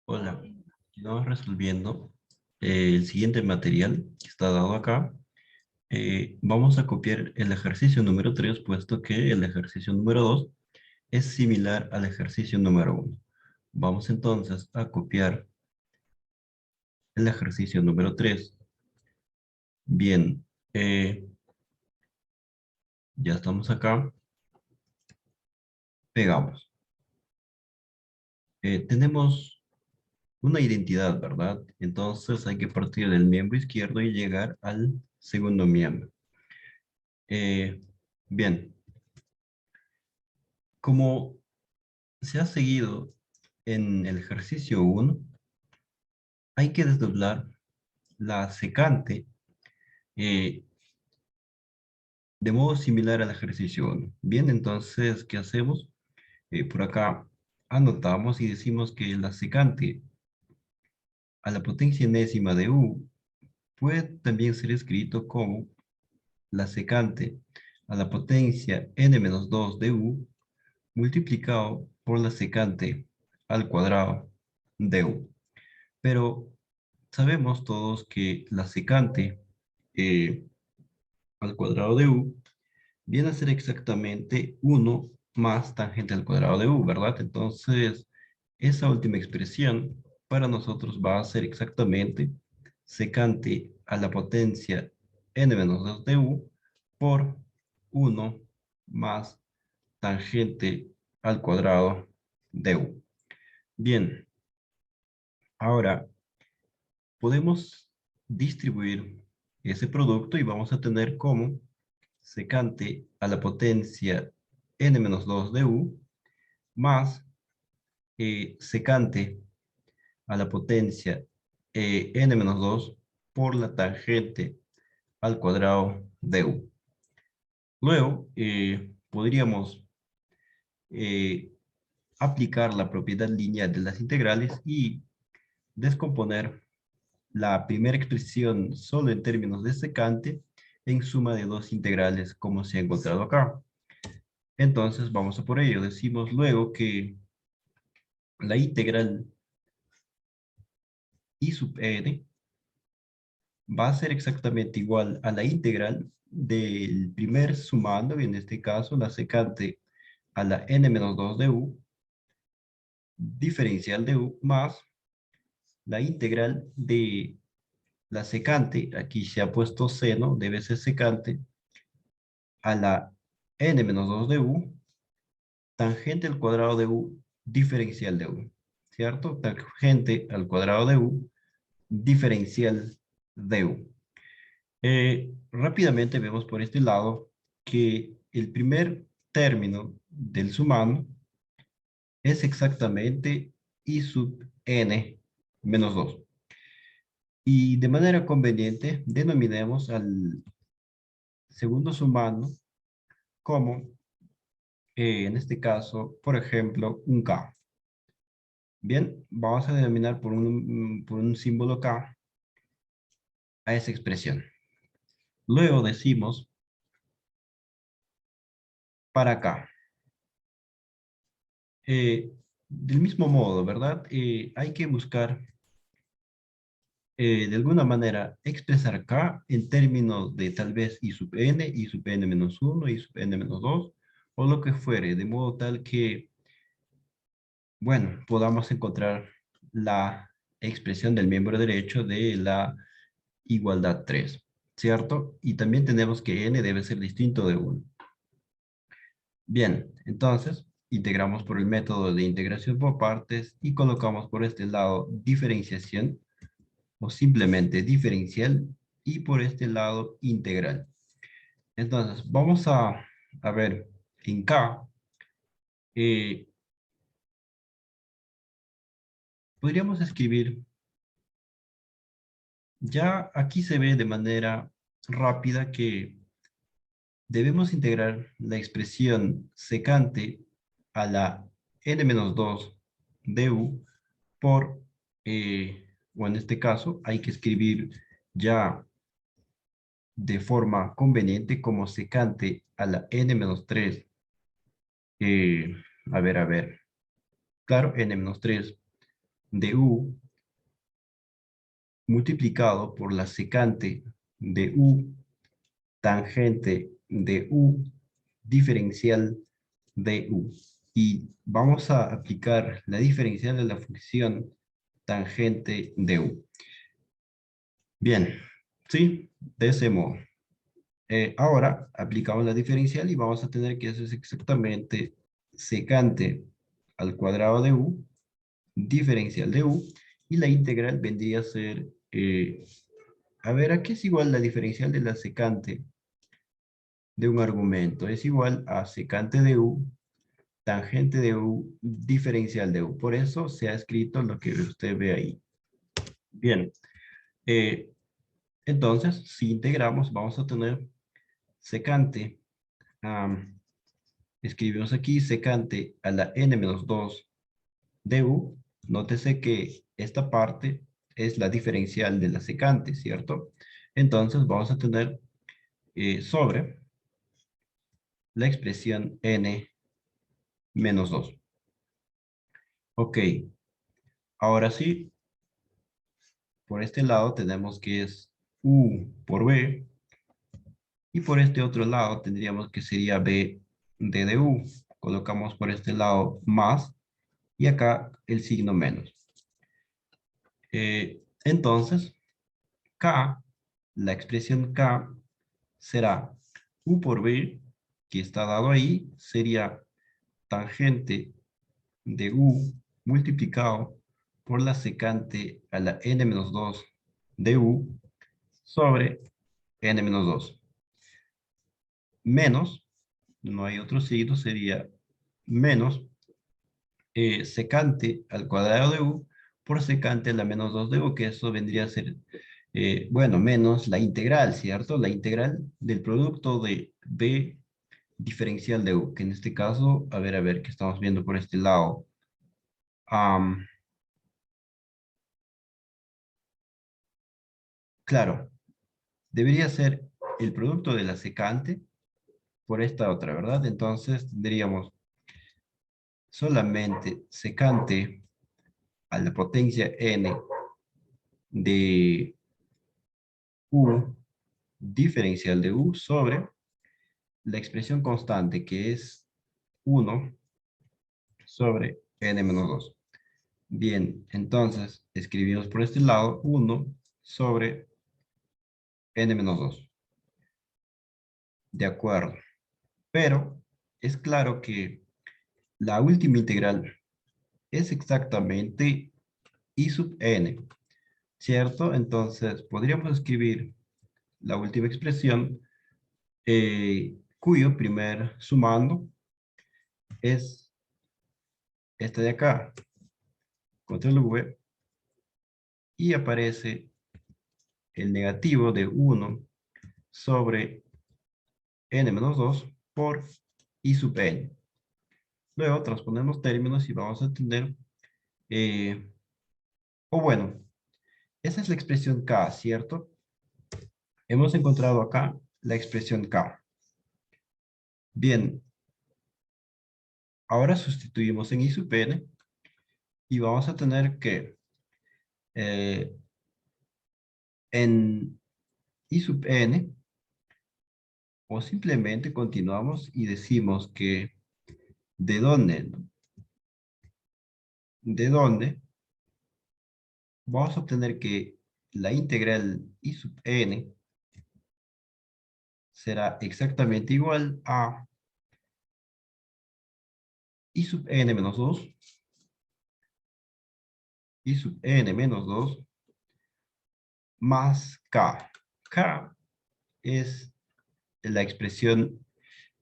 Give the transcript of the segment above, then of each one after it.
Hola, estamos resolviendo el siguiente material que está dado acá. Vamos a copiar el ejercicio número 3, puesto que el ejercicio número 2 es similar al ejercicio número 1. Vamos entonces a copiar el ejercicio número 3. Bien, ya estamos acá. Pegamos. Tenemos una identidad, ¿verdad? Entonces hay que partir del miembro izquierdo y llegar al segundo miembro. Eh, bien. Como se ha seguido en el ejercicio 1, hay que desdoblar la secante eh, de modo similar al ejercicio 1. Bien, entonces, ¿qué hacemos? Por acá anotamos y decimos que la secante a la potencia enésima de u puede también ser escrito como la secante a la potencia n-2 de u multiplicado por la secante al cuadrado de u. Pero sabemos todos que la secante al cuadrado de u viene a ser exactamente 1 más tangente al cuadrado de u, ¿verdad? Entonces, esa última expresión para nosotros va a ser exactamente secante a la potencia n-2 de u por 1 más tangente al cuadrado de u. Bien, ahora podemos distribuir ese producto y vamos a tener como secante a la potencia n-2 de u más secante a la potencia n-2 por la tangente al cuadrado de u. Luego podríamos eh, aplicar la propiedad lineal de las integrales y descomponer la primera expresión solo en términos de secante en suma de dos integrales como se ha encontrado acá. Entonces vamos a por ello. Decimos luego que la integral I sub n va a ser exactamente igual a la integral del primer sumando, en este caso la secante a la n-2 de u, diferencial de u, más la integral de la secante, aquí se ha puesto seno, debe ser secante, a la n-2 de u, tangente al cuadrado de u, diferencial de u, ¿cierto? Tangente al cuadrado de u, diferencial de u. Rápidamente vemos por este lado que el primer término del sumando es exactamente I sub n menos 2. Y de manera conveniente denominemos al segundo sumando como, en este caso, por ejemplo, un k. Bien, vamos a denominar por un símbolo k a esa expresión. Luego decimos para acá. Del mismo modo, ¿verdad? Hay que buscar, de alguna manera, expresar k en términos de tal vez I sub n menos 1, I sub n menos 2, o lo que fuere, de modo tal que, bueno, podamos encontrar la expresión del miembro derecho de la igualdad 3, ¿cierto? Y también tenemos que n debe ser distinto de 1. Bien, entonces integramos por el método de integración por partes y colocamos por este lado diferenciación o simplemente diferencial y por este lado integral. Entonces vamos a ver en K, eh, podríamos escribir, ya aquí se ve de manera rápida que debemos integrar la expresión secante a la n-2 de u por, o en este caso, hay que escribir ya de forma conveniente como secante a la n-3, a ver, claro, n-3 de u multiplicado por la secante de u tangente de u diferencial de u. Y vamos a aplicar la diferencial de la función tangente de u. Bien, ¿sí? De ese modo. Ahora aplicamos la diferencial y vamos a tener que hacer exactamente secante al cuadrado de u, diferencial de u, y la integral vendría a ser, a ver, ¿a qué es igual la diferencial de la secante de un argumento? Es igual a secante de u, tangente de u, diferencial de u. Por eso se ha escrito lo que usted ve ahí. Bien, eh, entonces, si integramos, vamos a tener secante, escribimos aquí secante a la n-2 de u. Nótese que esta parte es la diferencial de la secante, ¿cierto? Entonces vamos a tener sobre la expresión n menos 2. Ok, ahora sí, por este lado tenemos que es u por b, y por este otro lado tendríamos que sería b de u. Colocamos por este lado más, y acá el signo menos. Entonces, k, la expresión k será u por b, que está dado ahí, sería tangente de u multiplicado por la secante a la n-2 de u sobre n-2. Menos, no hay otro signo, sería menos secante al cuadrado de u por secante a la menos 2 de u, que eso vendría a ser, bueno, menos la integral, ¿cierto? La integral del producto de b diferencial de u, que en este caso, a ver, que estamos viendo por este lado. Claro, debería ser el producto de la secante por esta otra, ¿verdad? Entonces tendríamos solamente secante a la potencia n de u diferencial de u sobre la expresión constante, que es 1 sobre n-2. Bien, entonces escribimos por este lado 1 sobre n-2. De acuerdo. Pero es claro que la última integral es exactamente i sub n, ¿cierto? Entonces podríamos escribir la última expresión, cuyo primer sumando es esta de acá, control V, y aparece el negativo de 1 sobre n-2 por i sub n. Luego transponemos términos y vamos a tener, o bueno, esa es la expresión k, ¿cierto? Hemos encontrado acá la expresión k. Bien, ahora sustituimos en i sub n y vamos a tener que eh, en i sub n, o simplemente continuamos y decimos que de dónde vamos a obtener que la integral i sub n será exactamente igual a i sub n menos 2, i sub n menos 2 más k. K es la expresión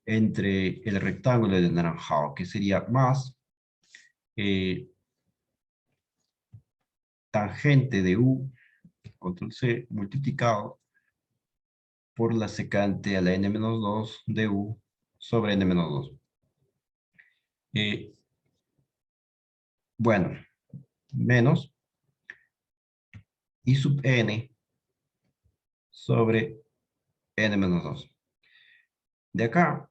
entre el rectángulo de anaranjado, que sería más eh, tangente de u, control C, multiplicado por la secante a la n-2 de u sobre n-2. Bueno, menos i sub n sobre n-2. De acá,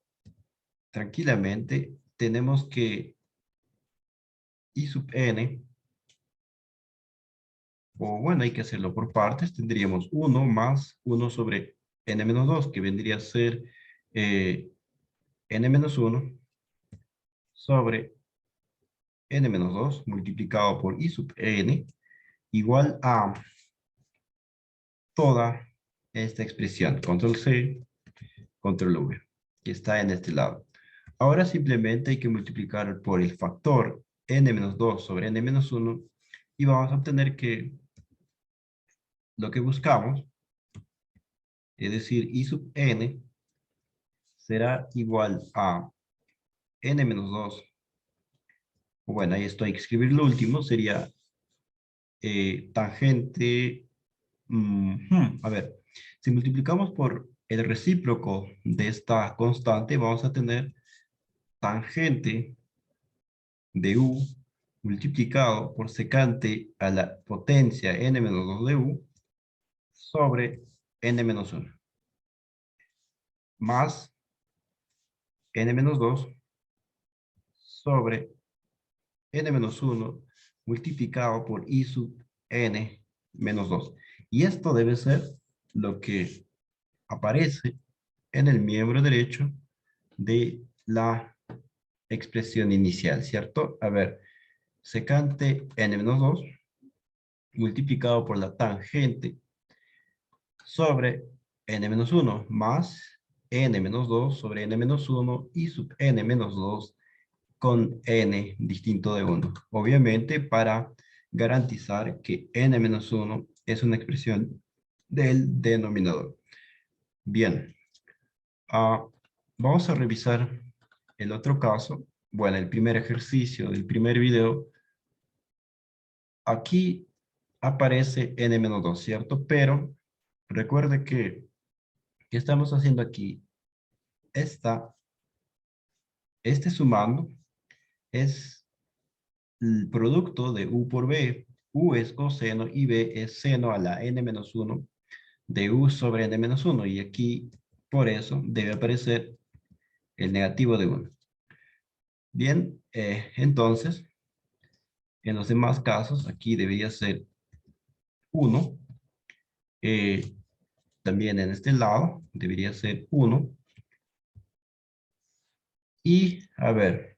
tranquilamente, tenemos que i sub n o bueno, hay que hacerlo por partes, tendríamos 1 más 1 sobre n menos 2, que vendría a ser n menos 1 sobre n menos 2 multiplicado por i sub n igual a toda esta expresión, control C, control V, que está en este lado. Ahora simplemente hay que multiplicar por el factor n menos 2 sobre n menos 1 y vamos a obtener que lo que buscamos, es decir, i sub n, será igual a n menos 2. Bueno, ahí esto hay que escribir lo último, sería tangente. A ver, si multiplicamos por el recíproco de esta constante, vamos a tener tangente de u multiplicado por secante a la potencia n menos 2 de u sobre n menos 1 más n menos 2 sobre n menos 1 multiplicado por i sub n menos 2. Y esto debe ser lo que aparece en el miembro derecho de la expresión inicial, ¿cierto? A ver, secante n menos 2 multiplicado por la tangente sobre n menos 1 más n menos 2 sobre n menos 1 y sub n menos 2 con n distinto de 1. Obviamente para garantizar que n menos 1 es una expresión del denominador. Bien, vamos a revisar el otro caso. Bueno, el primer ejercicio del primer video. Aquí aparece n menos 2, ¿cierto? Pero recuerde que, ¿qué estamos haciendo aquí? Este sumando es el producto de u por b. U es coseno y b es seno a la n menos 1 de u sobre n menos 1. Y aquí, por eso, debe aparecer el negativo de 1. Bien, entonces, en los demás casos, aquí debería ser 1. También en este lado debería ser 1. Y, a ver,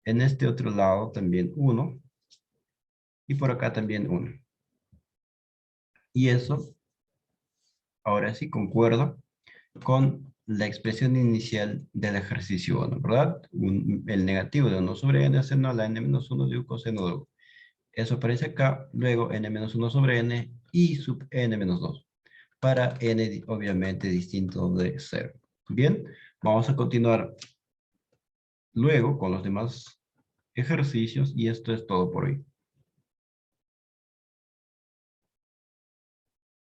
en este otro lado también 1. Y por acá también 1. Y eso, ahora sí, concuerda con la expresión inicial del ejercicio 1, ¿verdad? El negativo de 1 sobre n seno a la n menos 1 de u coseno de u. Eso aparece acá, luego n menos 1 sobre n y sub n menos 2. Para n, obviamente, distinto de 0. Bien, vamos a continuar luego con los demás ejercicios y esto es todo por hoy.